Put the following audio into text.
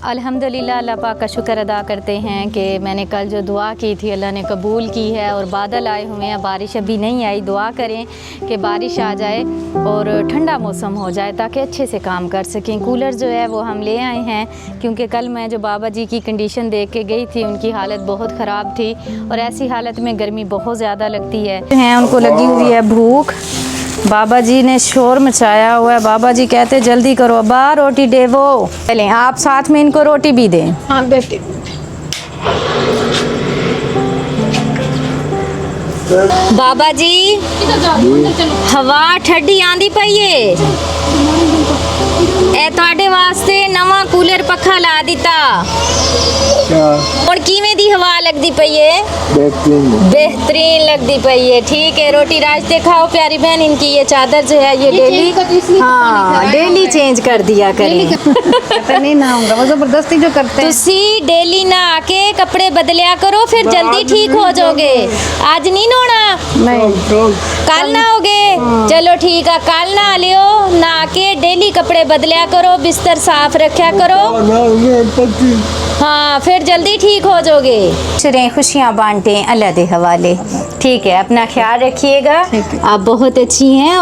अल्हम्दुलिल्लाह, अल्लाह पाक का शुक्र अदा करते हैं कि मैंने कल जो दुआ की थी अल्लाह ने कबूल की है और बादल आए हुए हैं। बारिश अभी नहीं आई, दुआ करें कि बारिश आ जाए और ठंडा मौसम हो जाए ताकि अच्छे से काम कर सकें। कूलर जो है वो हम ले आए हैं क्योंकि कल मैं जो बाबा जी की कंडीशन देख के गई थी उनकी हालत बहुत ख़राब थी और ऐसी हालत में गर्मी बहुत ज़्यादा लगती है। उनको लगी हुई है भूख, बाबा जी ने शोर मचाया हुआ है। बाबा जी कहते जल्दी करो अब्बा, रोटी देवो। चलें आप साथ में इनको रोटी भी दें। हाँ बेटी। बाबा जी हवा ठंडी आंदी पई है, ਤੁਹਾਡੇ वास्ते नवा कूलर पखा ला दिता। और किवें दी हवा लगदी पई है? बेहतरीन लगदी पई है। ठीक है, रोटी रास्ते खाओ प्यारी बहन। इनकी ये चादर जो है ये डेली, हाँ डेली चेंज कर दिया करें। नहीं ना होगा, वो जबरदस्ती जो करते हैं। तुसी डेली ना आके कपड़े बदलिया करो, फिर जल्दी ठीक हो जाओगे। आज नहीं नहाना? नहीं, कल नहाओगे? चलो ठीक है, कल नहा लियो। नहा के डेली कपड़े बदलिया करो, बिस्तर साफ रखा करो। हाँ, फिर जल्दी ठीक हो जाओगे। खुशियाँ बांटें अल्लाह के हवाले। ठीक है, अपना ख्याल रखिएगा। आप बहुत अच्छी हैं।